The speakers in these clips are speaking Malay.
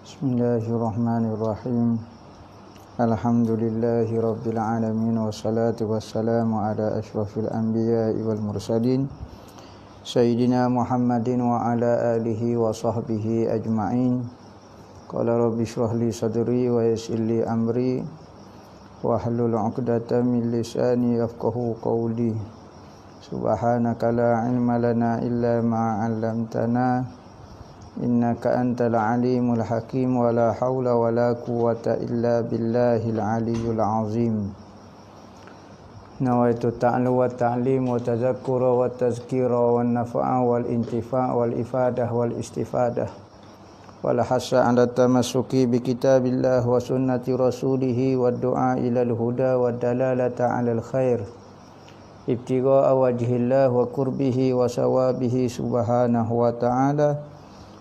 Bismillahirrahmanirrahim. Alhamdulillahi rabbil alamin, wassalatu wassalamu ala asyrafil anbiya'i wal mursalin Sayyidina Muhammadin wa ala alihi wa sahbihi ajma'in. Qala rabbi shrah li sadri wa yassir li amri wahlul 'uqdatam min lisani yafqahu qawli. Subhanaka la ilma lana illa ma 'allamtana innaka antal alimul hakim, wa la hawla wa la quwwata illa billahil aliyyul azim. Nawaitu ta'lu wa ta'lim wa tazakkura wa tazkira wa nafa'a wal intifa' wal ifadah wal istifadah wal hasa ala tamassuki bi kitabillah wa sunnati rasulih wa du'a ilal huda wa dalalata alal khair ibtigha'a wajhillah wa qurbihi wa sawabihi subhanahu wa ta'ala.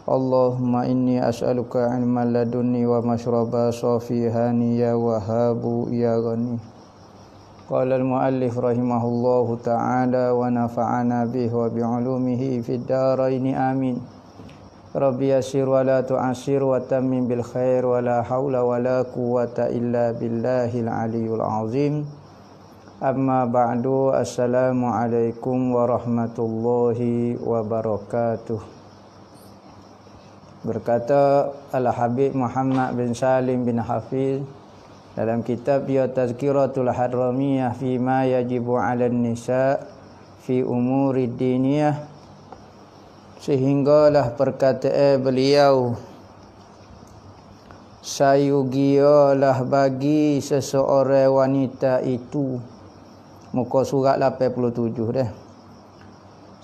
Allahumma inni as'aluka ilman ladunni wa mashraba safihani ya wahabu ya ghani. Qala al-muallif rahimahullahu ta'ala wa nafa'ana bihi wa bi'ulumihi fid dharaini amin. Rabbi yassir wa la tu'assir wa tammim bil khair wa la hawla wa la quwwata illa billahil aliyyul azim. Amma ba'du, assalamu alaikum warahmatullahi wabarakatuh. Berkata Al-Habib Muhammad bin Salim bin Hafiz dalam kitab dia Tazkiratul Hadramiyah fi ma yajibu 'alan nisa fi umuri diniyah, sehinggalah perkataan beliau, sayugialah bagi seseorang wanita itu, muka surat 87 dah.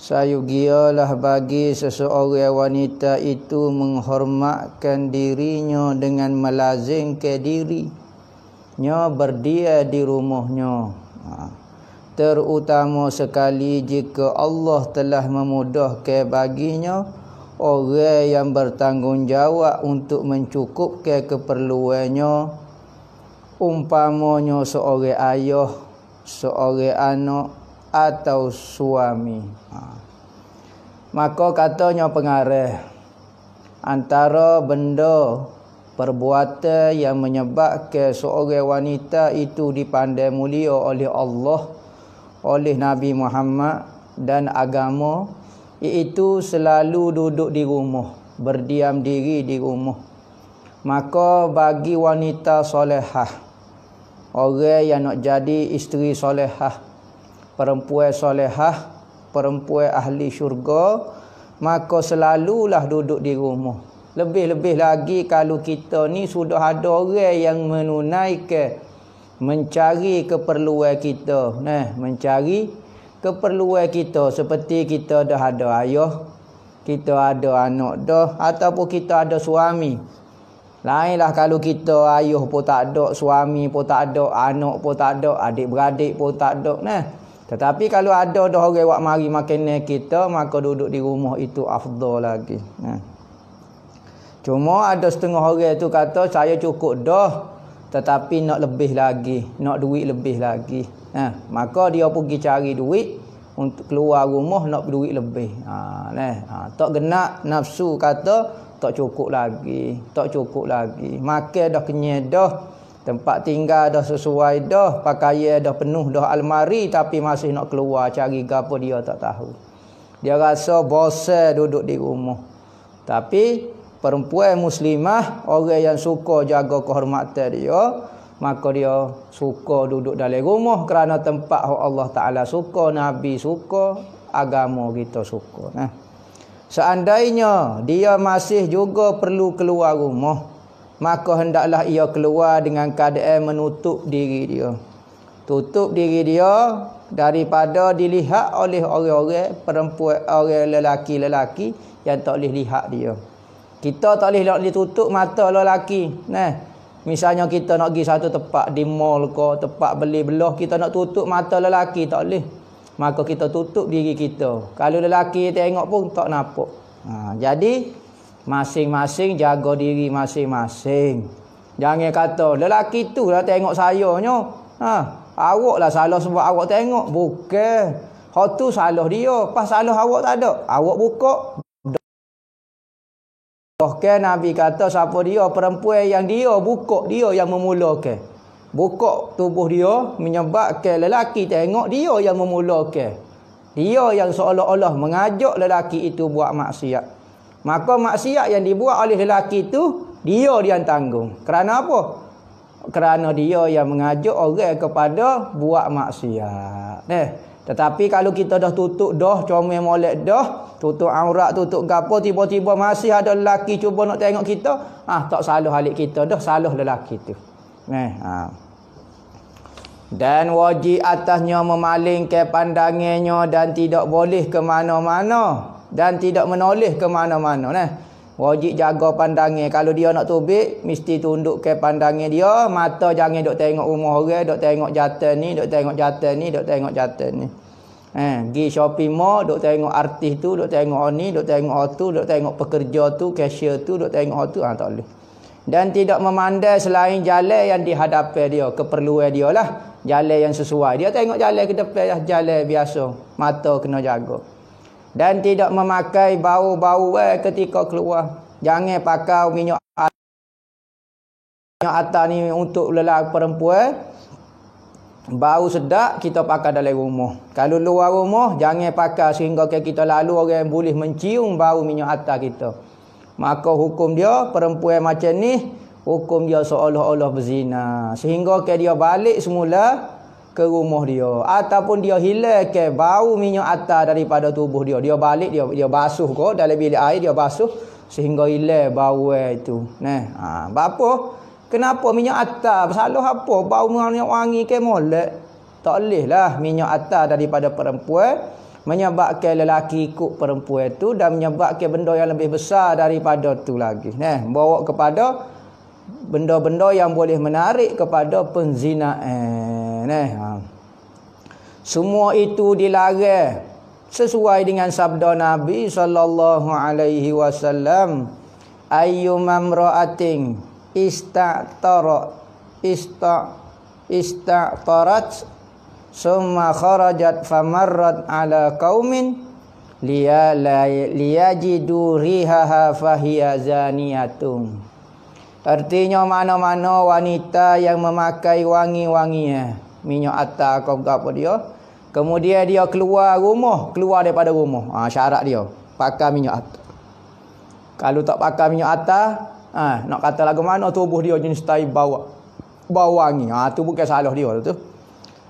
Sayugialah bagi seseorang wanita itu menghormatkan dirinya dengan melazimkan dirinya berdia di rumahnya, terutama sekali jika Allah telah memudahkan baginya orang yang bertanggungjawab untuk mencukupkan keperluannya, umpamanya seorang ayah, seorang anak atau suami. Maka katanya pengarah, antara benda perbuatan yang menyebabkan seorang wanita itu dipandai mulia oleh Allah, oleh Nabi Muhammad dan agama, iaitu selalu duduk di rumah, berdiam diri di rumah. Maka bagi wanita solehah, orang yang nak jadi isteri solehah, perempuan solehah, perempuan ahli syurga, maka selalulah duduk di rumah. Lebih-lebih lagi kalau kita ni sudah ada orang yang menunaikan, mencari keperluan kita, mencari keperluan kita, seperti kita dah ada ayah, kita ada anak dah, ataupun kita ada suami. Lainlah kalau kita ayah pun tak ada, suami pun tak ada, anak pun tak ada, adik-beradik pun tak ada, Tetapi kalau ada dah orang buat mari makanan kita, maka duduk di rumah itu afdal lagi. Cuma ada setengah orang tu kata saya cukup dah, tetapi nak lebih lagi, nak duit lebih lagi. Maka dia pergi cari duit untuk keluar rumah, nak duit lebih. Tak genak nafsu kata tak cukup lagi, tak cukup lagi. Makan dah kenyang dah, tempat tinggal dah sesuai dah, pakaian dah penuh dah almari, tapi masih nak keluar cari gapo dia tak tahu. Dia rasa bosan duduk di rumah. Tapi perempuan muslimah, orang yang suka jaga kehormatan dia, maka dia suka duduk dalam rumah kerana tempat Allah Ta'ala suka, Nabi suka, agama kita suka. Seandainya dia masih juga perlu keluar rumah, maka hendaklah ia keluar dengan keadaan menutup diri dia. Tutup diri dia daripada dilihat oleh orang-orang perempuan, orang lelaki-lelaki yang tak boleh lihat dia. Kita tak boleh tutup mata lelaki. Misalnya kita nak pergi satu tempat di mall ke, tempat beli belah, kita nak tutup mata lelaki, tak boleh. Maka kita tutup diri kita. Kalau lelaki tengok pun tak nampak. Jadi masing-masing jaga diri masing-masing. Jangan kata lelaki tu lah tengok sayanya. Awak lah salah sebab awak tengok. Bukan. Hak tu salah dia. Pas salah awak tak ada. Awak buka Bahkan Nabi kata siapa dia perempuan yang dia buka, dia yang memulakan. Buka tubuh dia menyebabkan lelaki tengok dia yang memulakan. Dia yang seolah-olah mengajak lelaki itu buat maksiat. Maka maksiat yang dibuat oleh lelaki itu dia yang tanggung. Kerana apa? Kerana dia yang mengajak orang kepada buat maksiat. Tetapi kalau kita dah tutup dah, comel molek dah, tutup aurat, tutup gapo, tiba-tiba masih ada lelaki cuba nak tengok kita, tak salah halik kita dah, salah lelaki tu. Dan wajib atasnya memalingkan pandangannya dan tidak boleh ke mana-mana dan tidak menoleh ke mana-mana. Wajib jaga pandangan. Kalau dia nak tubik, mesti tunduk ke pandangan dia. Mata jangan duk tengok rumah orang, duk tengok jatuh ni, duk tengok jatuh ni, duk tengok jatuh ni. Pergi shopping mall, duk tengok artis tu, duk tengok ni, duk tengok tu, duk tengok pekerja tu, cashier tu, duk tengok tu. Tak boleh. Dan tidak memandai selain jalan yang dihadapi dia, keperluan dia lah. Jalan yang sesuai. Dia tengok jalan ke depan lah, jalan biasa. Mata kena jaga. Dan tidak memakai bau-bau ketika keluar. Jangan pakai minyak atas ni untuk lelaki perempuan. Bau sedap kita pakai dalam rumah. Kalau luar rumah jangan pakai sehingga kita lalu orang boleh mencium bau minyak atas kita. Maka hukum dia perempuan macam ni, hukum dia seolah-olah berzina. Sehingga dia balik semula ke rumah dia, ataupun dia hilangkan bau minyak atas daripada tubuh dia. Dia balik, dia basuh kau dalam bilik air, dia basuh sehingga hilang bau itu. Apa? Kenapa minyak atas? Salah apa? Bau minyak wangi ke molek? Tak boleh lah minyak atas daripada perempuan menyebabkan lelaki ikut perempuan itu dan menyebabkan benda yang lebih besar daripada tu lagi. Bawa kepada benda-benda yang boleh menarik kepada penzinaan. Semua itu dilarang sesuai dengan sabda Nabi sallallahu alaihi wasallam, ayyumam ra'atin ista'tarat summa kharajat famarrat ala qaumin liyajidu rihaha fahiya zaniyatun. Artinya mana-mana wanita yang memakai wangi-wangian, minyak atas kau apa dia, kemudian dia keluar daripada rumah. Syarat dia pakai minyak atas. Kalau tak pakai minyak atas, nak kata lagu mana tubuh dia jenis tai bau wangi. Tu bukan salah dia tu.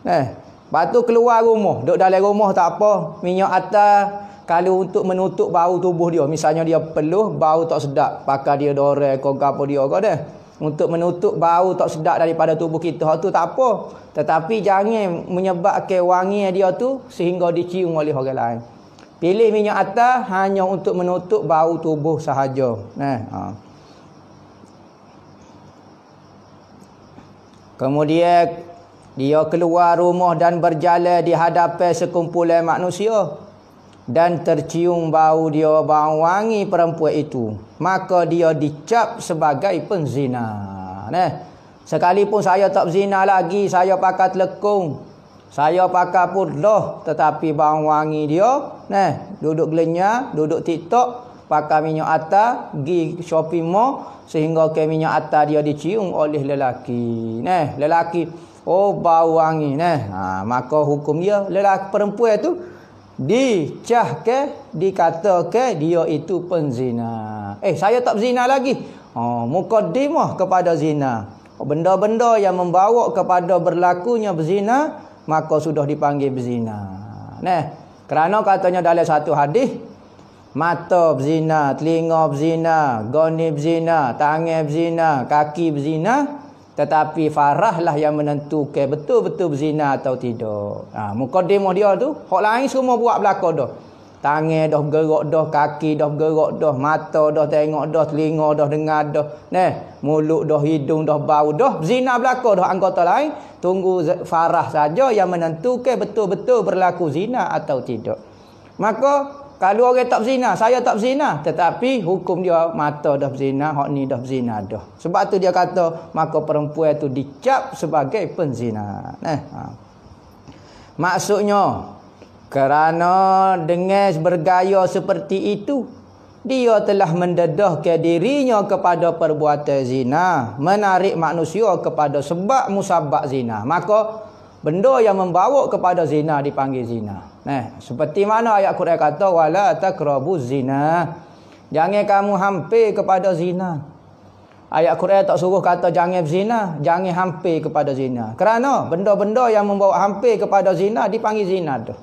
Lepas tu keluar rumah, duduk dalam rumah tak apa, minyak atas. Kalau untuk menutup bau tubuh dia, misalnya dia peluh, bau tak sedap, pakai dia dorang kau apa dia kau dah. Untuk menutup bau tak sedap daripada tubuh kita, tu tak apa. Tetapi jangan menyebabkan wangi dia tu sehingga dicium oleh orang lain. Pilih minyak atas hanya untuk menutup bau tubuh sahaja. Kemudian dia keluar rumah dan berjalan di hadapan sekumpulan manusia dan tercium bau bau wangi perempuan itu, maka dia dicap sebagai penzina. Sekalipun saya tak berzina lagi, saya pakai telekung, saya pakai purdah, tetapi bau wangi dia, duduk gelenyar, duduk TikTok, pakai minyak atas, pergi shopping mall, sehingga ke minyak atas dia dicium oleh lelaki. Lelaki, bau wangi. Maka hukum dia lelaki perempuan tu dicahkan, dikatakan dia itu penzina. Saya tak berzina lagi. Mukaddimah kepada zina. Benda-benda yang membawa kepada berlakunya berzina, maka sudah dipanggil berzina. Kerana katanya dalam satu hadis, mata berzina, telinga berzina, goni berzina, tangan berzina, kaki berzina, tetapi farahlah yang menentukan betul-betul berzina atau tidak. Mukadimah dia tu, hak lain semua buat belaka dah. Tangan dah bergerak dah, kaki dah bergerak dah, mata dah tengok dah, telinga dah dengar dah, mulut dah, hidung dah, bau dah, berzina belaka dah. Anggota lain tunggu farah saja yang menentukan betul-betul berlaku zina atau tidak. Maka kalau orang tak berzina, saya tak berzina, tetapi hukum dia mata dah berzina, hak ni dah berzina dah. Sebab tu dia kata maka perempuan tu dicap sebagai penzina. Maksudnya kerana dengan bergaya seperti itu, dia telah mendedahkan dirinya kepada perbuatan zina, menarik manusia kepada sebab musabab zina. Maka benda yang membawa kepada zina dipanggil zina. Seperti mana ayat Quran kata wala taqrabuz zina. Jangan kamu hampir kepada zina. Ayat Quran tak suruh kata jangan berzina, jangan hampir kepada zina. Kerana benda-benda yang membawa hampir kepada zina dipanggil zina tu.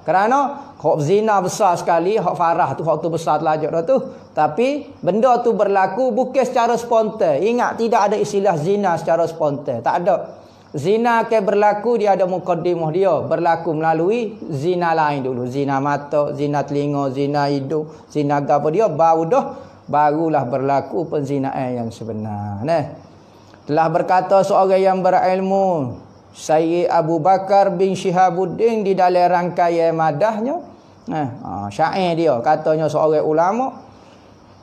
Kerana hak zina besar sekali, hak farah tu, hak tu besar telajak dah tu. Tapi benda tu berlaku bukan secara spontan. Ingat, tidak ada istilah zina secara spontan. Tak ada. Zina ke berlaku, dia ada mukaddimah dia. Berlaku melalui zina lain dulu. Zina mata, zina telinga, zina hidung, zina apa dia. Barulah berlaku penzinaan yang sebenar. Telah berkata seorang yang berilmu, Sayyid Abu Bakar bin Syihabuddin, di dalam rangkaian madahnya, syair dia, katanya seorang ulama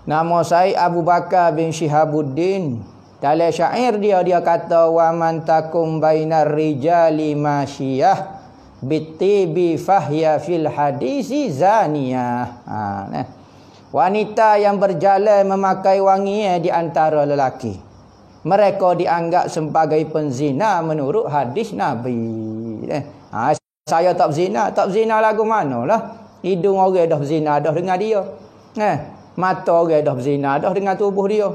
nama Sayyid Abu Bakar bin Syihabuddin. Dalam syair dia kata wa man takum bainar rijali masyiyah bittibi fahya fil hadisi zaniyah. Wanita yang berjalan memakai wangi di antara lelaki, mereka dianggap sebagai penzina menurut hadis Nabi. Saya tak berzina lagu manalah. Hidung orang dah berzina dah dengan dia. Mata orang dah berzina dah dengan tubuh dia.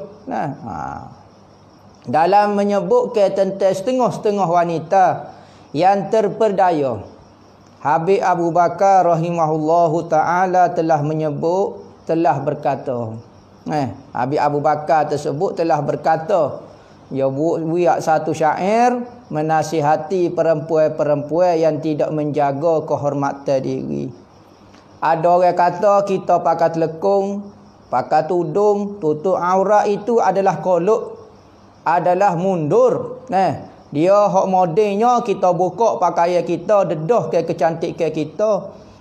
Dalam menyebutkan tentang setengah-setengah wanita yang terperdaya, Habib Abu Bakar rahimahullahu ta'ala telah berkata, Habib Abu Bakar tersebut telah berkata, dia buat satu syair menasihati perempuan-perempuan yang tidak menjaga kehormatan diri. Ada orang kata kita pakai telekung, pakai tudung, tutup aurat itu adalah kolok, adalah mundur. Dia hak modelnya kita buka pakaian kita, dedah ke kecantikan kita.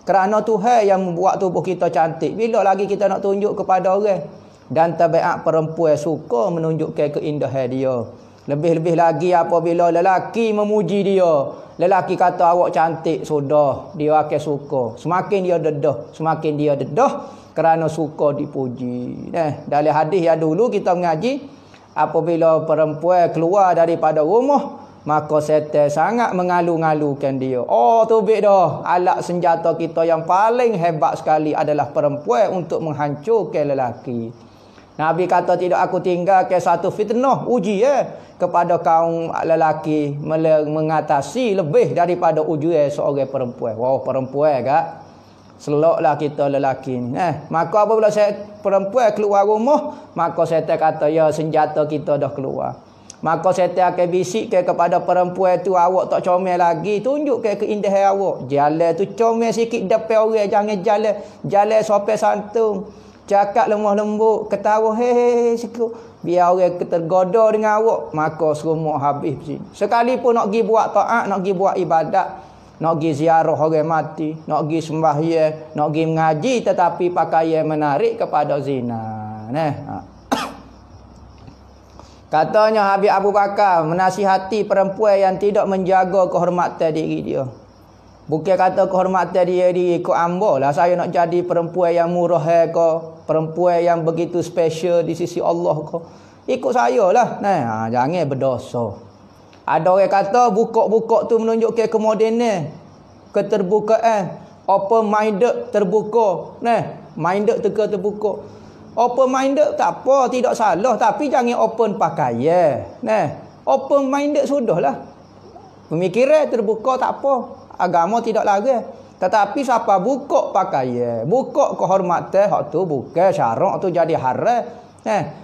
Kerana Tuhan yang membuat tubuh kita cantik. Bila lagi kita nak tunjuk kepada orang? Dan tabiat perempuan suka menunjukkan keindahan dia. Lebih-lebih lagi apabila lelaki memuji dia. Lelaki kata awak cantik, sudah dia akan suka. Semakin dia dedah kerana suka dipuji. Dalam hadis yang dulu kita mengaji, apabila perempuan keluar daripada rumah, maka setan sangat mengalu-ngalukan dia. Tubik dah. Alat senjata kita yang paling hebat sekali adalah perempuan untuk menghancurkan lelaki. Nabi kata tidak aku tinggalkan satu fitnah, uji kepada kaum lelaki mengatasi lebih daripada ujian seorang perempuan. Perempuan kak. Seloklah kita lelaki ni. Maka apabila perempuan keluar rumah, maka setan kata ya senjata kita dah keluar. Maka setan akan bisikkan kepada perempuan tu, awak tak comel lagi, tunjukkan keindahan awak. Jalan tu comel sikit depan orang, jangan jalan sopan santun. Cakap lemah lembut, ketawa sikit. Biar orang tergoda dengan awak, maka semua habis sini. Sekalipun nak pergi buat taat, nak pergi buat ibadat, nak pergi ziarah orang mati, nak pergi sembahyang, nak pergi mengaji, tetapi pakaian menarik kepada zina. Katanya Habib Abu Bakar menasihati perempuan yang tidak menjaga kehormatan diri dia. Bukan kata kehormatan dia ikut amba lah. Saya nak jadi perempuan yang murah ke, perempuan yang begitu special di sisi Allah ke. Ikut saya lah. Jangan berdosa. Ada orang kata buka-buka tu menunjukkan kemodenan, keterbukaan. Open minded terbuka. Minded terbuka. Open minded tak apa, tidak salah, tapi jangan open pakaian. Open minded sudahlah. Pemikiran terbuka tak apa. Agama tidak larang. Tetapi siapa buka pakaian, buka kehormatan, hak tu bukan syarak tu jadi haram.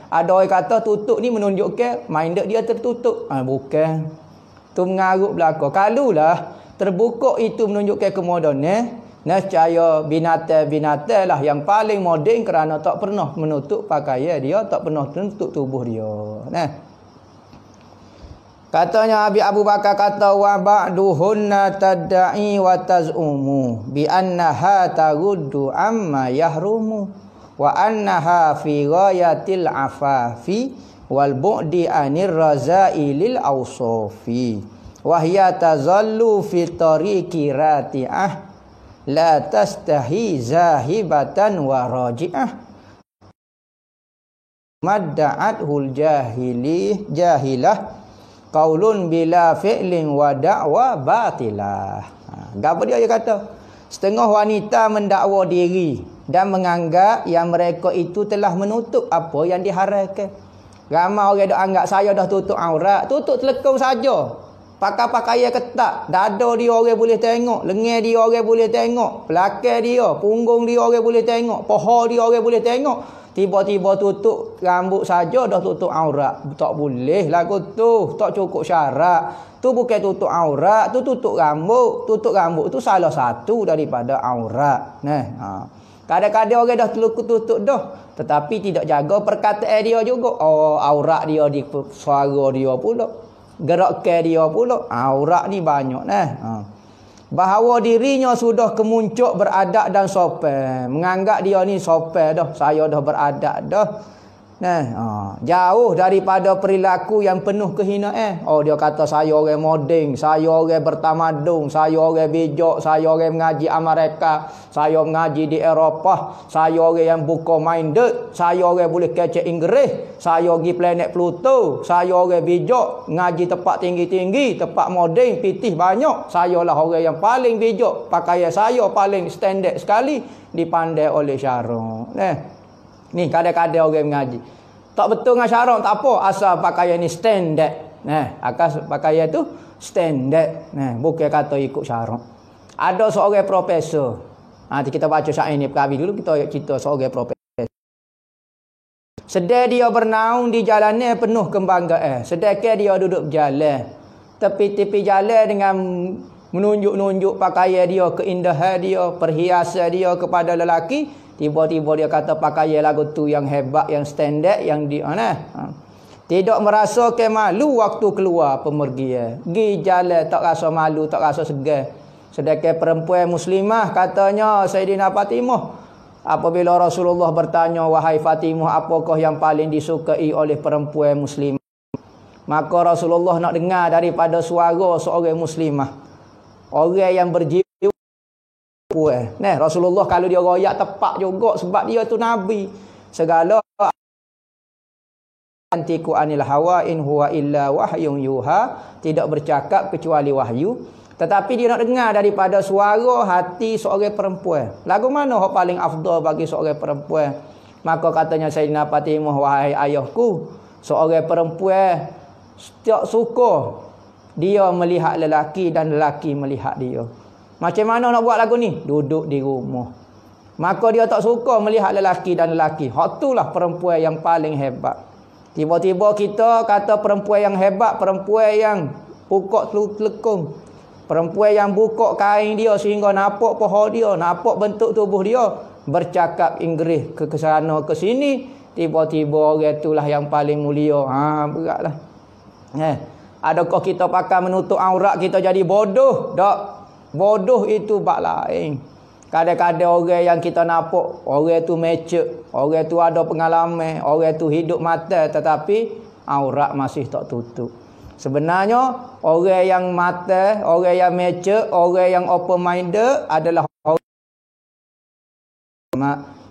Ada orang kata tutup ni menunjukkan minded dia tertutup. Bukan. Tu mengarut belaka. Kalulah terbuka itu menunjukkan kemodenan, nescaya binatang-binatang lah yang paling moden kerana tak pernah menutup pakaian dia, tak pernah menutup tubuh dia. Katanya Habib Abu Bakar kata wa ba'duhunna tad'i wa taz'umu bi annaha taguddu amma yahrumu wa annaha fi ghayatil afafi wal bu'di anir razailil awsafi wa hiya tazallu fi tariqi rati'ah la tastahi zahibatan wa raji'ah madda'athul jahilah qaulun bila fi'lin wa da'wa batilah. Gapo dia kata? Setengah wanita mendakwa diri dan menganggap yang mereka itu telah menutup apa yang diharamkan. Ramai orang dah anggap saya dah tutup aurat, tutup telekung saja. Pakai pakaian ketat, dada dia orang boleh tengok, lengan dia orang boleh tengok, belakang dia, punggung dia orang boleh tengok, paha dia orang boleh tengok. Tiba-tiba tutup rambut saja dah tutup aurat. Tak boleh lagu tu, tak cukup syarat. Tu bukan tutup aurat, tu tutup rambut. Tutup rambut tu salah satu daripada aurat. Kadang-kadang orang dah tutup dah, tetapi tidak jaga perkataan dia juga. Oh, aurat dia di suara dia pula, gerakan dia pula. Aurat ni banyak bahawa dirinya sudah kemuncuk beradab dan sopan, menganggap dia ni sopan dah, saya dah beradab dah. Jauh daripada perilaku yang penuh kehinaan. Dia kata saya orang modern, saya orang bertamadun, saya orang bijak, saya orang mengaji Amerika, saya mengaji di Eropah, saya orang yang buka minded, saya orang boleh kecek Inggeris, saya pergi planet Pluto, saya orang bijak, ngaji tempat tinggi-tinggi, tempat moden, pitih banyak. Saya lah orang yang paling bijak, pakaian saya paling standard sekali, dipandai oleh syarak. Ni kadang-kadang orang mengaji tak betul dengan syarak, tak apa, asal pakaian ni standard. Asal pakaian tu standard. Bukan kata ikut syarak. Ada seorang profesor. Nanti kita baca syair ni perkahwi dulu, kita cerita seorang profesor. Sedang dia bernaung di jalannya penuh kebanggaan. Sedangkan dia duduk berjalan, tepi-tepi jalan dengan menunjuk-nunjuk pakaian dia, keindahan dia, perhiasan dia kepada lelaki. Tiba-tiba dia kata pakaian lagu tu yang hebat, yang standard, yang di tidak merasa ke malu waktu keluar pemergian. Gi jalan tak rasa malu, tak rasa segan. Sedangkan perempuan muslimah, katanya Sayyidina Fatimah, apabila Rasulullah bertanya, wahai Fatimah, apakah yang paling disukai oleh perempuan muslimah? Maka Rasulullah nak dengar daripada suara seorang muslimah, orang yang berjiwa. Rasulullah kalau dia royak tepat juga, sebab dia tu Nabi. Segala antiku anil hawa in huwa illa wahyun yuha, tidak bercakap kecuali wahyu. Tetapi dia nak dengar daripada suara hati seorang perempuan. Lagu mana yang paling afdal bagi seorang perempuan? Maka katanya Sayyidina Fatimah, wahai ayahku, seorang perempuan setiap suka dia melihat lelaki dan lelaki melihat dia. Macam mana nak buat lagu ni? Duduk di rumah. Maka dia tak suka melihat lelaki dan lelaki. Hak itulah perempuan yang paling hebat. Tiba-tiba kita kata perempuan yang hebat, perempuan yang buka telekung, perempuan yang buka kain dia sehingga nampak paha dia, nampak bentuk tubuh dia, bercakap Inggeris ke sana ke sini. Tiba-tiba orang itulah yang paling mulia. Beratlah. Adakah kita pakai menutup aurat kita jadi bodoh? Tak. Bodoh itu bab lain. Kadang-kadang orang yang kita nampak, orang tu mature, orang tu ada pengalaman, orang tu hidup mata, tetapi aurat masih tak tutup. Sebenarnya orang yang mata, orang yang mature, orang yang open minded adalah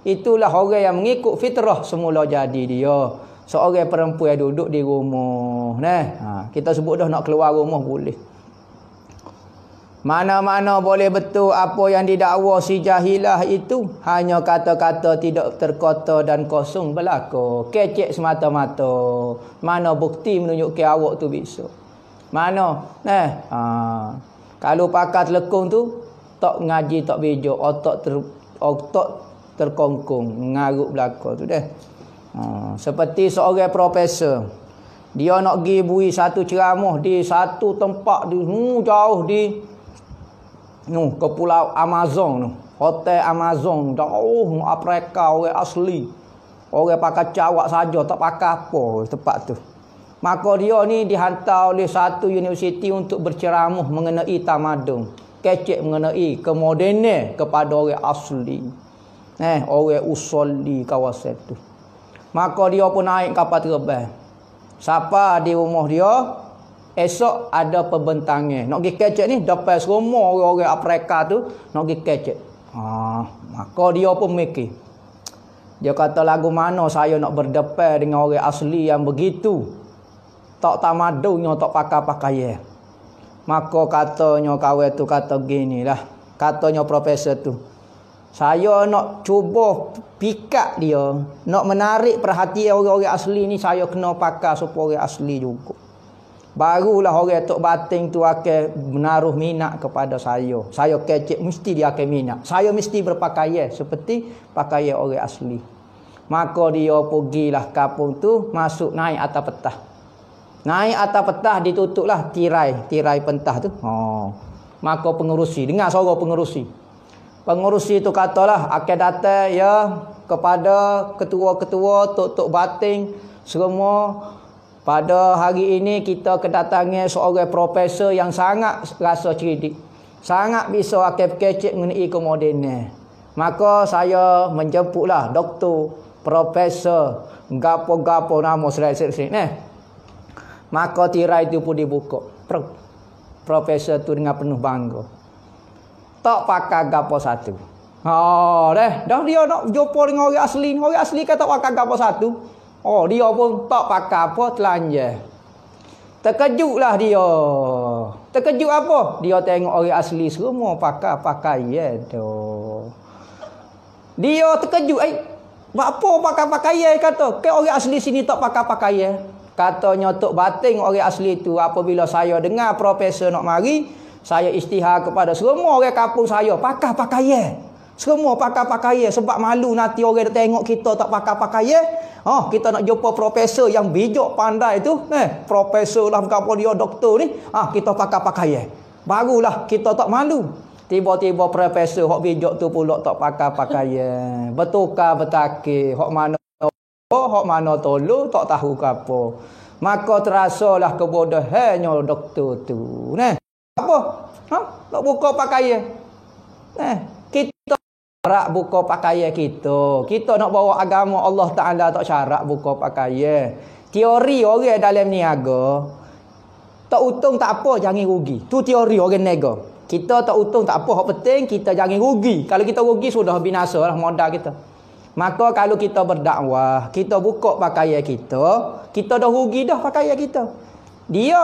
itulah orang yang mengikut fitrah semula jadi dia. Seorang perempuan duduk di rumah. Kita sebut dah nak keluar rumah boleh. Mana-mana boleh betul apa yang didakwa si jahilah itu hanya kata-kata tidak terkota dan kosong belaka. Kecek semata-mata. Mana bukti menunjukkan awak tu bisa? Mana? Kalau pakai telekung tu tak ngaji, tak bijak, otak terkongkong, mengarut belaka tu dah. Seperti seorang profesor, dia nak pergi bui satu ceramah di satu tempat di jauh di ke pulau Amazon, hotel Amazon, jauh Afrika, orang asli, orang pakai cawak saja, tak pakai apa tempat tu. Maka dia ni dihantar oleh satu universiti untuk berceramah mengenai tamadun, kecek mengenai kemodenan kepada orang asli, orang usul di kawasan tu. Maka dia pun naik kapal terbang. Siapa di rumah dia? Esok ada pembentangan. Nak pergi kecek ni, depan semua orang-orang Afrika tu nak pergi kecek. Maka dia pun mikir, Dia kata lagu mana saya nak berdepan dengan orang asli yang begitu. Tak tamadunya tak pakai-pakai. Maka katanya kawan tu kata ginilah. Katanya profesor tu. Saya nak cuba pikat dia. Nak menarik perhatian orang-orang asli ni. Saya kena pakai supaya orang asli juga. Barulah orang Tok Batin tu akan menaruh minat kepada saya. Saya kecek mesti dia akan minat. Saya mesti berpakaian seperti pakaian orang asli. Maka dia pergilah kampung tu, masuk naik atas petah. Naik atas petah ditutuplah tirai pentah tu. Maka pengerusi, dengar suara pengerusi. Pengerusi tu katalah akan datang ya kepada ketua-ketua Tok Batin semua. Pada hari ini kita kedatangan seorang profesor yang sangat rasa cerdik. Sangat bisa akan kecek mengenai kemodenan. Maka saya menjemputlah doktor, profesor, gapo-gapo nama sering-sering. Maka tirai itu pun dibuka. Profesor tu dengan penuh bangga. Tak pakai gapo satu. Dah dia nak jumpa dengan orang asli. Orang asli kata tak pakai gapo satu. Dia pun tak pakai apa, telanjang. Terkejutlah dia. Terkejut apa? Dia tengok orang asli semua pakai pakaian tu. Dia terkejut. Apa pakai pakaian kata? Ke orang asli sini tak pakai pakaian. Katanya Tok Batin orang asli tu, apabila saya dengar profesor nak mari, saya istihar kepada semua orang kampung saya pakai pakaian. Semua pakai pakaian sebab malu nanti orang tengok kita tak pakai pakaian. Kita nak jumpa profesor yang bijak pandai tu, profesor lah apa dia doktor ni, kita pakai pakaian. Barulah kita tak malu. Tiba-tiba profesor hok bijak tu pula tak pakai pakaian. Bertukar bertakir, hok mana tolong tak tahu ke apa. Maka terasalah kebodohannya doktor tu. Apa? Tak buka pakaian. Kita syarat buka pakaian kita. Kita nak bawa agama Allah Ta'ala tak syarat buka pakaian. Teori orang dalam niaga, tak untung tak apa, jangan rugi. Tu teori orang niaga. Kita tak untung tak apa, hak penting kita jangan rugi. Kalau kita rugi sudah binasa lah modal kita. Maka kalau kita berdakwah, kita buka pakaian kita dah rugi dah pakaian kita. Dia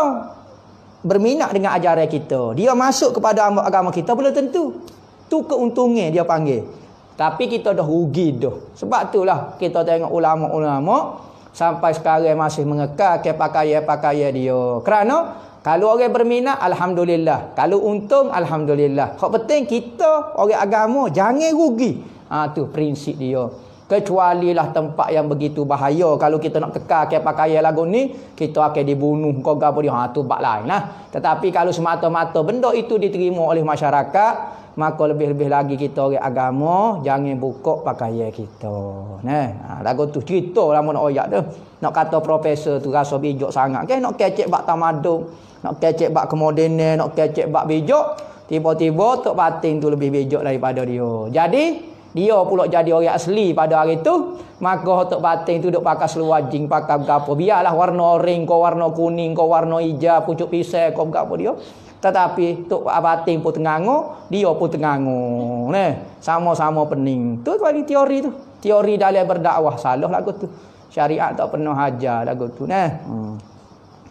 berminat dengan ajaran kita. Dia masuk kepada agama kita belum tentu. Tu keuntungan dia panggil. Tapi kita dah rugi dah. Sebab itulah kita tengok ulama-ulama sampai sekarang masih mengekal ke pakaian-pakaian dia. Kerana kalau orang berminat, alhamdulillah. Kalau untung, alhamdulillah. Hak penting kita orang agama jangan rugi. Tu prinsip dia. Kecuali lah tempat yang begitu bahaya. Kalau kita nak kekal ke pakaian lagu ni, kita akan dibunuh. Kau gapo dia. Tu bab lain lah. Tetapi kalau semata-mata benda itu diterima oleh masyarakat, maka lebih-lebih lagi kita orang agama jangan buka pakaian kita. Lagu tu cerita lah nak ayat tu. Nak kata profesor tu rasa bijak sangat. Nak kecek bak tamaduk, nak kecek bak kemodenan, nak kecek bak bijak. Tiba-tiba Tok Batin tu lebih bijak daripada dia. Jadi dia pula jadi orang asli pada hari tu. Maka Tok Batin tu duk pakai seluar jing, pakai gapo. Biarlah warna oren, kau warna kuning, kau warna hijau, pucuk pisau, kau gapo dia. Tetapi Tok Batin pun tengango, dia pun tengango. Sama-sama pening. Tu kuali teori tu. Teori dalam berdakwah salah lagu tu. Syariat tak pernah ajar lagu tu.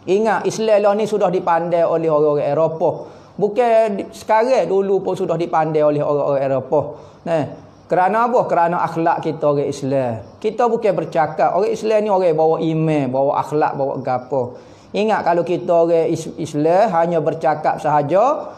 Ingat Islam ni sudah dipandai oleh orang-orang Eropah. Bukan sekarang, dulu pun sudah dipandai oleh orang-orang Eropah. Kerana apa? Kerana akhlak kita orang Islam. Kita bukan bercakap. Orang Islam ni orang bawa iman, bawa akhlak, bawa gapo. Ingat kalau kita orang Islam hanya bercakap sahaja,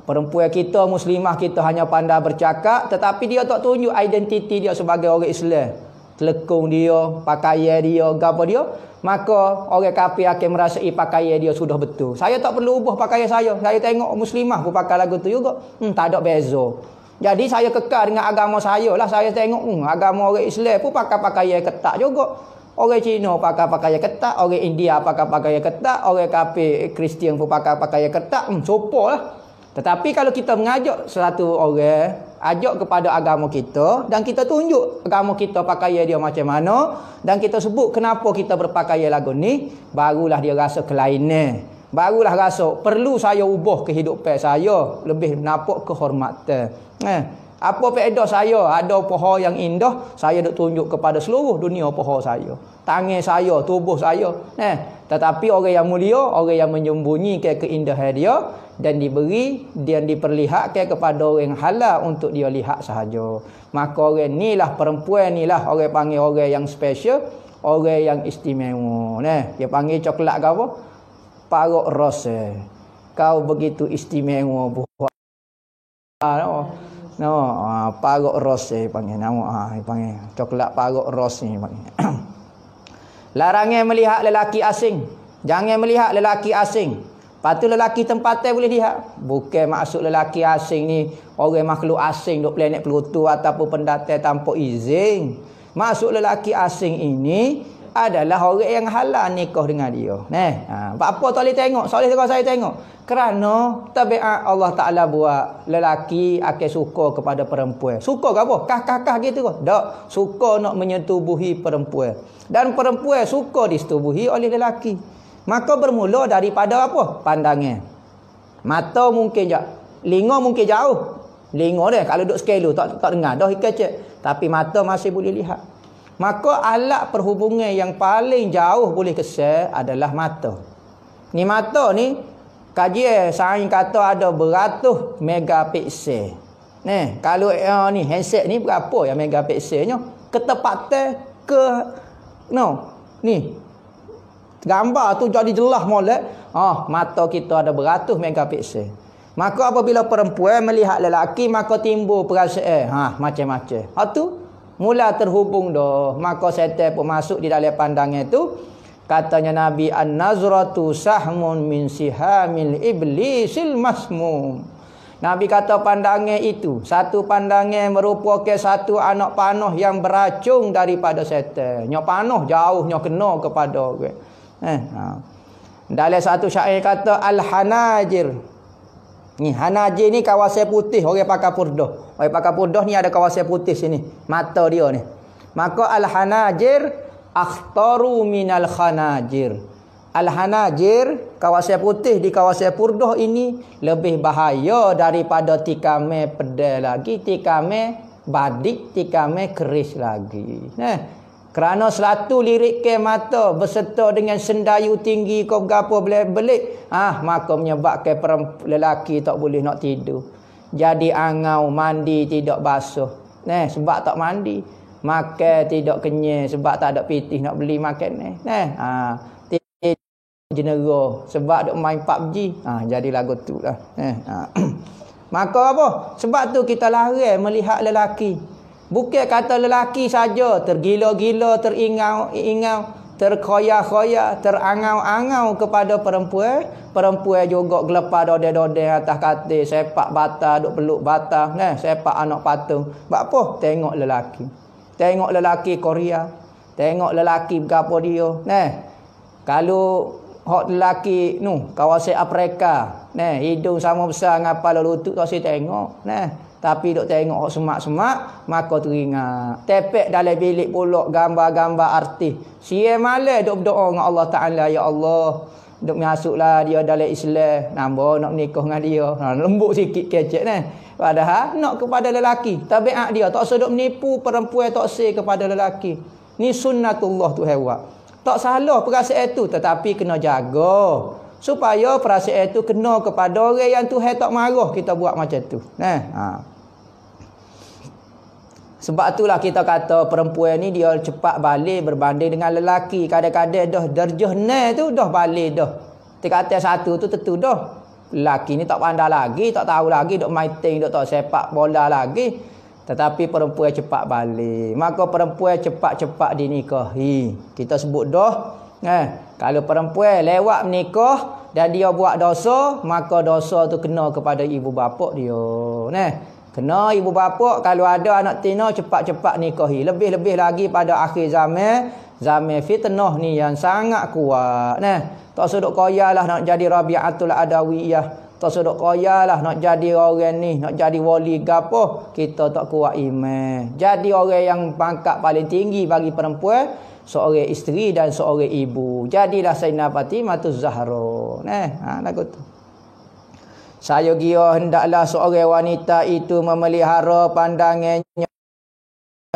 perempuan kita, muslimah kita hanya pandai bercakap, tetapi dia tak tunjuk identiti dia sebagai orang Islam. Telekung dia, pakaian dia, gapo dia, maka orang kafir akan merasai pakaian dia sudah betul. Saya tak perlu ubah pakaian saya. Saya tengok muslimah pun pakai lagu tu juga. Tak ada beza. Jadi saya kekal dengan agama saya lah. Saya tengok agama orang Islam pun pakai pakaian ketat juga. Orang Cina pakai pakaian ketat, orang India pakai pakaian ketat, orang kafir Kristian pun pakai pakaian ketat. Sopo lah. Tetapi kalau kita mengajak satu orang, ajak kepada agama kita dan kita tunjuk agama kita pakaian dia macam mana dan kita sebut kenapa kita berpakaian lagu ni, barulah dia rasa kelainan. Barulah rasa perlu saya ubah kehidupan saya, lebih nampak kehormatan. Apa faedah saya ada paha yang indah, saya duk tunjuk kepada seluruh dunia paha saya, tangan saya, tubuh saya. Tetapi orang yang mulia, orang yang menyembunyikan keindahan dia dan diperlihatkan kepada orang halal untuk dia lihat sahaja. Maka orang inilah perempuan inilah orang panggil orang yang special, orang yang istimewa. Dia panggil coklat ke apa? Paruk rose. Kau begitu istimewa buat. Paruk rose panggil nama. Panggil coklat paruk rose ni panggil. Larangan melihat lelaki asing. Jangan melihat lelaki asing. Lepas tu lelaki tempatan boleh lihat. Bukan maksud lelaki asing ni orang makhluk asing duk planet Pluto ataupun pendatang tanpa izin. Maksud lelaki asing ini adalah orang yang halal nikah dengan dia. Apa tak boleh tengok? Soalnya saya tengok. Kerana tabiat Allah Ta'ala buat lelaki akan suka kepada perempuan. Suka ke apa? Kah gitu ke? Tak. Suka nak menyetubuhi perempuan. Dan perempuan suka disetubuhi oleh lelaki. Maka bermula daripada apa? Pandangan. Mata mungkin je. Linga mungkin jauh. Linga dia kalau duduk sekelu tak dengar dah kecek. Tapi mata masih boleh lihat. Maka alat perhubungan yang paling jauh boleh kesal adalah mata. Ni mata ni kajian sains kata ada beratus megapiksel. Kalau ni handset ni berapa ya megapikselnya? Ketepatan ni gambar tu jadi jelas molek. Mata kita ada beratus megapiksel. Maka apabila perempuan melihat lelaki maka timbul perasaan macam-macam. Tu mula terhubung dah. Maka syaitan pun masuk di dalam pandangan tu. Katanya Nabi, an-nazratu sahmun min sihamil iblisil masmum. Nabi kata pandangan itu, satu pandangan merupakan satu anak panah yang beracun daripada syaitan. Nya panah jauh nya kena kepada orang. Dalam satu syair kata al-hanajir. Ni hanajir ni kawasan putih orang pakai purdah. Orang pakai purdah ni ada kawasan putih sini. Mata dia ni. Maka al-hanajir akhtaru minal khanajir. Al-hanajir, kawasan putih di kawasan purdah ini lebih bahaya daripada tikame pedal lagi, tikame badik, tikame keris lagi. Kerana selatu lirik ke mata berserta dengan sendayu tinggi kau berapa belik, maka menyebabkan lelaki tak boleh nak tidur. Jadi angau mandi tidak basuh. Sebab tak mandi. Makan tidak kenyang sebab tak ada pitih nak beli makan jenera sebab duk main PUBG. Jadi lagu tu lah. Maka apa? Sebab tu kita larang melihat lelaki. Bukan kata lelaki saja tergila-gila, teringau-ingau, terkoyak-koyak, terangau-angau kepada perempuan. Perempuan juga gelepar dodeh-dodeh atas katil, sepak bata, duk peluk bata, sepak anak patung. Sebab apa? Tengok lelaki. Tengok lelaki Korea. Tengok lelaki berapa dia. Kalau hot lelaki kawasan Afrika. Hidung sama besar ngapal lutut tak si tengok. Tapi duk tengok hot semak-semak maka teringat. Tepek dalam bilik pulak gambar-gambar artis. Sia malam duk berdoa dengan Allah Taala, ya Allah, duk masuklah dia dalam Islam. Nambah nak nikah dengan dia. Lembut sikit kecek Padahal nak kepada lelaki. Tabiat dia tak sedap menipu perempuan tak sah kepada lelaki. Ni sunnatullah tu hewan. Tak salah perasaan itu, tetapi kena jaga supaya perasaan itu kena kepada orang yang Tuhan tak marah kita buat macam tu. Sebab itulah kita kata perempuan ni dia cepat balik berbanding dengan lelaki. Kadang-kadang dah darjah tu dah balik dah. Tingkatan satu tu tentu dah. Lelaki ni tak pandai lagi, tak tahu lagi, duk main ting, duk tak sepak bola lagi. Tetapi perempuan cepat balik. Maka perempuan cepat-cepat dinikahi. Kita sebut dah. Kalau perempuan lewat menikah dan dia buat dosa, maka dosa tu kena kepada ibu bapa dia. Kena ibu bapa. Kalau ada anak tina, cepat-cepat nikahi. Lebih-lebih lagi pada akhir zaman. Zaman fitnah ni yang sangat kuat. Tak sudut koyalah nak jadi Rabi'atul Adawiyah. Tak sudut koyalah nak jadi orang ni, nak jadi wali gapo. Kita tak kuat iman. Jadi orang yang pangkat paling tinggi bagi perempuan, seorang isteri dan seorang ibu. Jadilah Sayyidah Fatimah Zahra. Lagu tu. Saya kira hendaklah seorang wanita itu memelihara pandangannya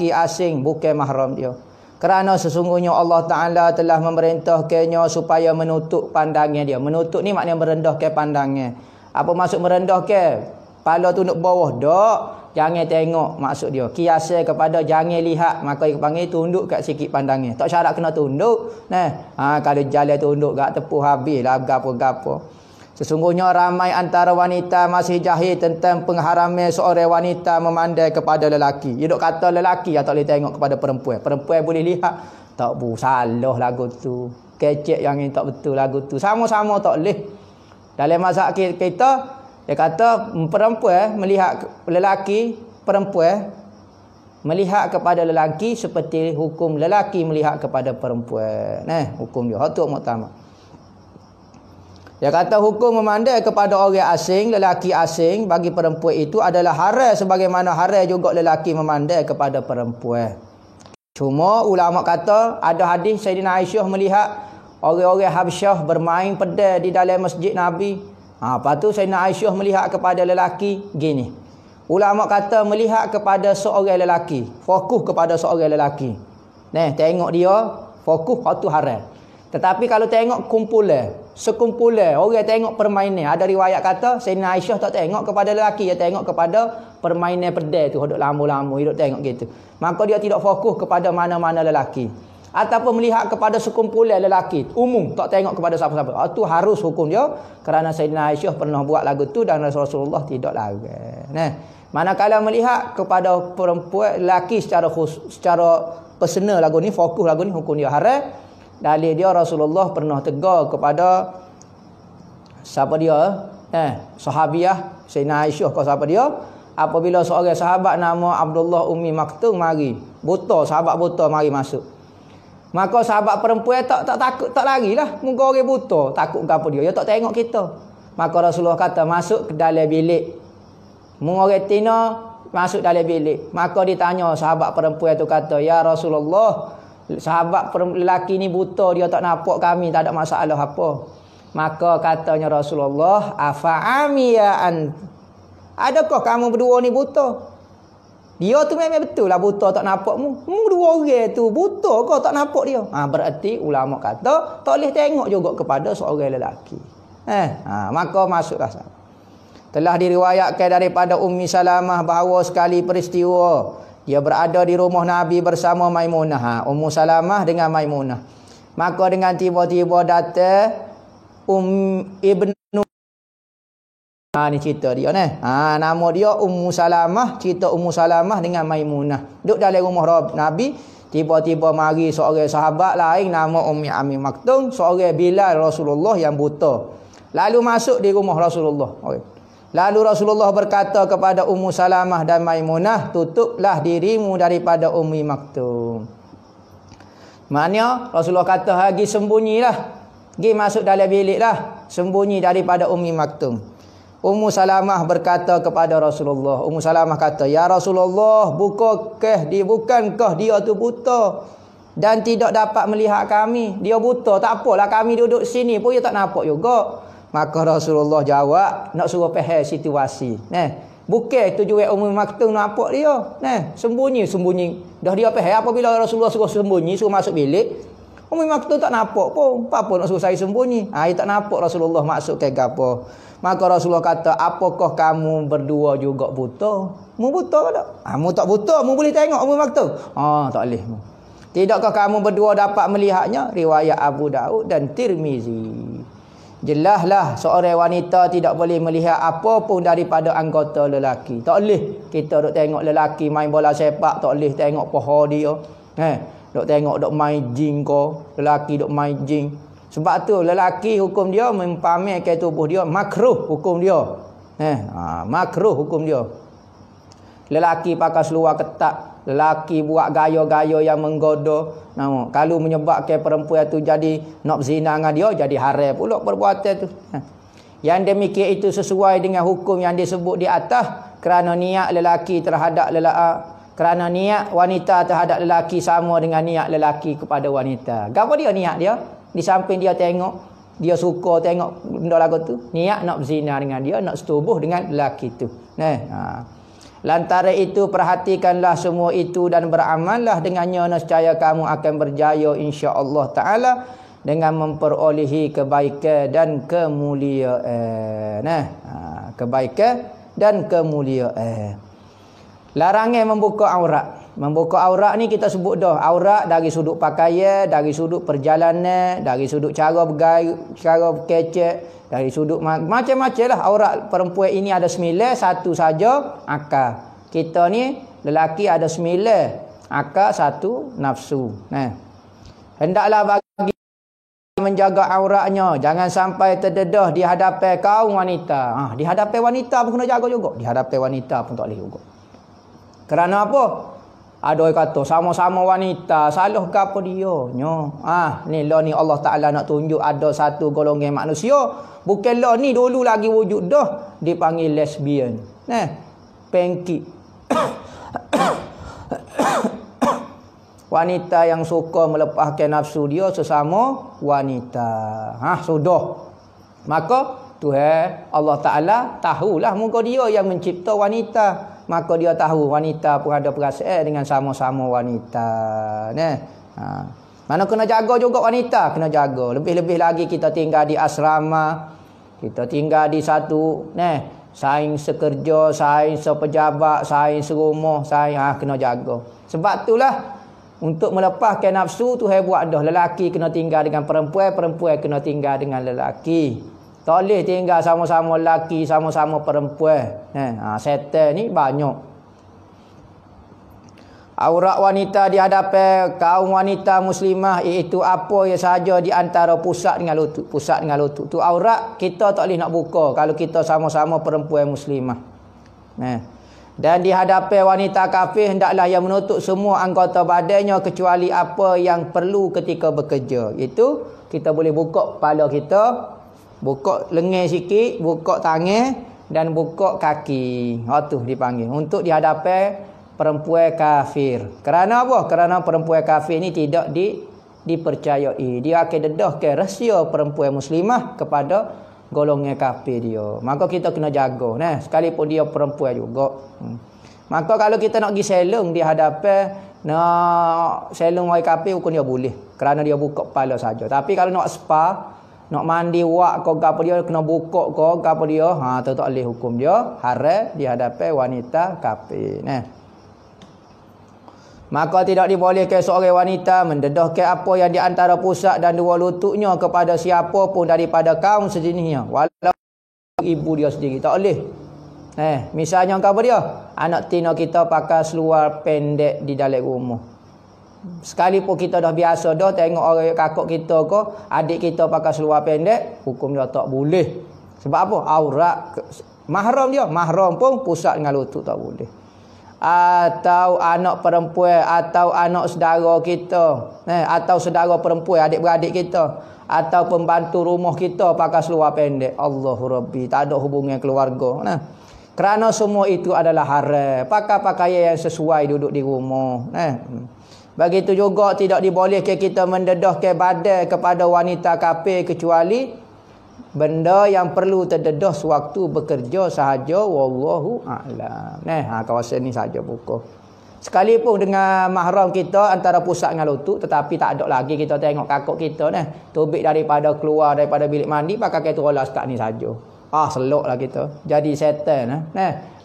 lelaki asing bukan mahram dia. Kerana sesungguhnya Allah Ta'ala telah memerintahkannya supaya menutup pandangan dia. Menutup ni maknanya merendahkan pandangan. Apa maksud merendahkan? Kepala tunduk bawah. Tak. Jangan tengok maksud dia. Kiasa kepada jangan lihat. Maka dia panggil tunduk kat sikit pandangan. Tak syarat kena tunduk. Kalau jalan tunduk kat tepuh habis lah. Gapo-gapo. Sesungguhnya ramai antara wanita masih jahil tentang pengharaman seorang wanita memandai kepada lelaki. Dia duk kata lelaki yang tak boleh tengok kepada perempuan. Perempuan boleh lihat. Tak bu, salah lagu tu. Kecek yang ini tak betul lagu tu. Sama-sama tak boleh. Dalam mazhab kita, dia kata perempuan melihat lelaki, perempuan melihat kepada lelaki seperti hukum lelaki melihat kepada perempuan. Hukum dia. Hak tu muktamad. Dia kata hukum memandai kepada orang asing, lelaki asing bagi perempuan itu adalah haram sebagaimana haram juga lelaki memandai kepada perempuan. Cuma ulama kata ada hadis Sayyidina Aisyah melihat orang-orang Habsyah bermain pedang di dalam masjid Nabi. Lepas tu Sayyidina Aisyah melihat kepada lelaki gini. Ulama kata melihat kepada seorang lelaki, fokus kepada seorang lelaki. Tengok dia, fokus waktu haram. Tetapi kalau tengok kumpulan, sekumpulan orang tengok permainan, ada riwayat kata Sayyidina Aisyah tak tengok kepada lelaki, dia tengok kepada permainan pedang tu, duduk lama-lama duduk tengok gitu. Maka dia tidak fokus kepada mana-mana lelaki. Ataupun melihat kepada sekumpulan lelaki, umum tak tengok kepada siapa-siapa. Itu harus hukum dia kerana Sayyidina Aisyah pernah buat lagu tu dan Rasulullah tidak larang. Manakala melihat kepada perempuan lelaki secara personal lagu ni, fokus lagu ni, hukum dia haram. Dalil dia Rasulullah pernah tegur kepada siapa dia? Sahabiah Sayyidina Aisyah ke siapa dia? Apabila seorang sahabat nama Abdullah Ummi Maktum mari, buta, sahabat buta mari masuk. Maka sahabat perempuan tak takut, tak larilah. Muka orang buta, takut ke apa dia? Dia tak tengok kita. Maka Rasulullah kata masuk ke dalam bilik. Orang tina masuk dalam bilik. Maka ditanya sahabat perempuan tu kata, "Ya Rasulullah, sahabat lelaki ni buta, dia tak nampak kami, tak ada masalah apa." Maka katanya Rasulullah, "Afa'amiyaan, adakah kamu berdua ni buta?" Dia tu memang betul lah buta tak nampak mu. Dua orang tu buta kau tak nampak dia. Berarti ulama kata tak boleh tengok juga kepada seorang lelaki. Maka masuklah sana. Telah diriwayatkan daripada Ummi Salamah bahawa sekali peristiwa dia berada di rumah Nabi bersama Maimunah. Ummu Salamah dengan Maimunah. Maka dengan tiba-tiba datang Ibnu ni cerita dia nama dia Ummu Salamah. Cerita Ummu Salamah dengan Maimunah duduk dalam rumah Nabi. Tiba-tiba mari seorang sahabat lain nama Ummi Ami Maktum, seorang Bilal Rasulullah yang buta. Lalu masuk di rumah Rasulullah. Lalu Rasulullah berkata kepada Ummu Salamah dan Maimunah, "Tutuplah dirimu daripada Ummi Maktum." Maknanya Rasulullah kata, "Hagi sembunyilah. Pergi masuk dalam bilik lah. Sembunyi daripada Ummi Maktum." Ummu Salamah berkata kepada Rasulullah. Ummu Salamah kata, "Ya Rasulullah, bukankah dia tu buta dan tidak dapat melihat kami? Dia buta, tak apalah kami duduk sini pun dia tak nampak juga." Maka Rasulullah jawab, nak suruh faham situasi. Bukan tujuan Ummu Maktum nampak dia. Sembunyi. Dah dia faham apabila Rasulullah suruh sembunyi, suruh masuk bilik. Ummu Maktum tak nampak pun. Apa nak suruh saya sembunyi? Dia tak nampak Rasulullah maksud ke apa. Maka Rasulullah kata, "Apakah kamu berdua juga buta?" Mu buta ke tak? Mu tak buta, mu boleh tengok Ummu Maktum. Tak boleh. Tidakkah kamu berdua dapat melihatnya? Riwayat Abu Daud dan Tirmizi. Jelaslah seorang wanita tidak boleh melihat apa pun daripada anggota lelaki. Tak boleh kita duk tengok lelaki main bola sepak, tak boleh tengok paha dia. Duk tengok duk main jing ko, lelaki duk main jing. Sebab tu lelaki hukum dia mempamerkan tubuh dia, makruh hukum dia. Makruh hukum dia. Lelaki pakai seluar ketat, lelaki buat gaya-gaya yang menggoda. Kalau menyebabkan perempuan tu jadi nak berzina dengan dia, jadi haram pula perbuatan tu. Yang demikian itu sesuai dengan hukum yang disebut di atas, kerana niat lelaki terhadap kerana niat wanita terhadap lelaki sama dengan niat lelaki kepada wanita. Gapo dia niat dia? Di samping dia tengok dia suka tengok benda lagu tu, niat nak berzina dengan dia, nak setubuh dengan lelaki tu. Lantaran itu perhatikanlah semua itu dan beramallah dengannya, nescaya kamu akan berjaya insya-Allah taala dengan memperolehi kebaikan dan kemuliaan. Kebaikan dan kemuliaan. Larangan membuka aurat. Membuka aurat ni kita sebut dah. Aurat dari sudut pakaian, dari sudut perjalanan, dari sudut cara bergaya, cara berkecek, dari sudut macam-macam lah. Aurat perempuan ini ada 9, satu saja akal. Kita ni lelaki ada 9, akal 1 nafsu. Hendaklah bagi menjaga auratnya, jangan sampai terdedah di hadapan kaum wanita. Di hadapan wanita pun kena jaga juga. Di hadapan wanita pun tak boleh juga. Kerana apa? Ada orang kata sama-sama wanita, salah ke apa dia? Ni lah ni Allah Taala nak tunjuk ada satu golongan manusia, bukan lah ni dulu lagi wujud dah, dipanggil lesbian. Pengki. Wanita yang suka melepaskan nafsu dia sesama wanita. Sudah. Maka Tuhan Allah Taala tahulah muka dia yang mencipta wanita. Maka dia tahu wanita pun ada perasaan dengan sama-sama wanita. Mana kena jaga juga wanita, kena jaga. Lebih-lebih lagi kita tinggal di asrama, kita tinggal di satu saing sekerja, saing sepejabat, saing serumah, saing kena jaga. Sebab itulah untuk melepaskan nafsu Tuhan buat dah, lelaki kena tinggal dengan perempuan, perempuan kena tinggal dengan lelaki. Tak boleh tinggal sama-sama lelaki, sama-sama perempuan. Setan ni banyak. Aurat wanita di hadapan kaum wanita muslimah, iaitu apa yang saja di antara pusat dengan lutut. Pusat dengan lutut tu aurat, kita tak boleh nak buka kalau kita sama-sama perempuan muslimah. Dan di hadapan wanita kafir, hendaklah yang menutup semua anggota badannya kecuali apa yang perlu ketika bekerja. Itu kita boleh buka kepala kita, buka lengan sikit, buka tangan dan buka kaki. Tu dipanggil untuk di hadapan perempuan kafir. Kerana apa? Kerana perempuan kafir ni tidak dipercayai. Dia akan dedahkan rahsia perempuan muslimah kepada golongan kafir dia. Maka kita kena jaga sekalipun dia perempuan juga. Maka kalau kita nak pergi selung di hadapan, nak selung orang kafir pun dia boleh, kerana dia buka kepala saja. Tapi kalau nak spa, nak mandi wak kau apa dia, kena buka kau apa dia, tu tak boleh, hukum dia haram di hadapan wanita kafir. Maka tidak dibolehkan seorang wanita mendedahkan apa yang di antara pusat dan dua lututnya kepada siapa pun daripada kaum sejenisnya, walau ibu dia sendiri, tak boleh. Misalnya apa dia? Anak tina kita pakai seluar pendek di dalam rumah. Sekalipun kita dah biasa dah tengok orang kakak kita ke adik kita pakai seluar pendek, hukum dia tak boleh. Sebab apa? Aurat mahram dia, mahram pun pusat dengan lutut tak boleh. Atau anak perempuan atau anak saudara kita, atau saudara perempuan, adik-beradik kita, atau pembantu rumah kita pakai seluar pendek, Allahu Rabbi, tak ada hubungan keluarga. Kerana semua itu adalah haram. Pakai pakaian yang sesuai duduk di rumah. Begitu juga tidak dibolehkan kita mendedahkan badan kepada wanita kafir kecuali benda yang perlu terdedah sewaktu bekerja sahaja, wallahu a'lam. Kawasan ni saja buka. Sekalipun dengan mahram kita antara pusat dengan lutut, tetapi tak ada lagi kita tengok kakak kita tubik daripada keluar daripada bilik mandi pakai keturola sekat ni saja. Seloklah kita jadi setan.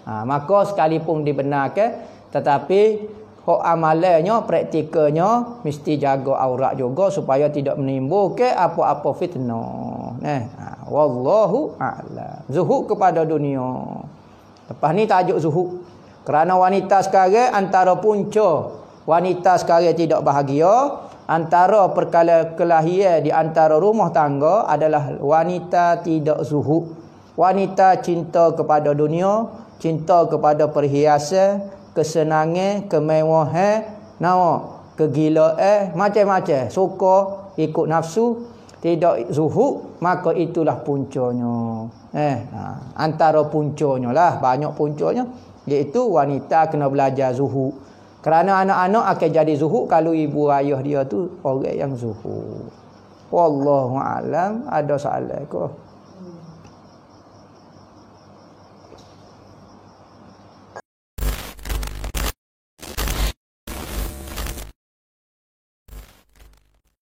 Maka sekalipun dibenarkan, tetapi hak amalannya, praktikalnya mesti jaga aurat juga supaya tidak menimbulkan apa-apa fitnah. Wallahu a'lam. Zuhud kepada dunia. Lepas ni tajuk zuhud. Kerana wanita sekarang antara punca wanita sekarang tidak bahagia, antara perkara kelahiran di antara rumah tangga adalah wanita tidak zuhud. Wanita cinta kepada dunia, cinta kepada perhiasan, kesenangan, kemewahan, kegilaan, macam-macam, suka ikut nafsu, tidak zuhud, maka itulah puncanya. Antara puncanya lah, banyak puncanya, iaitu wanita kena belajar zuhud. Kerana anak-anak akan jadi zuhud kalau ibu ayah dia tu orang yang zuhud. Wallahu alam. Ada soalan ke?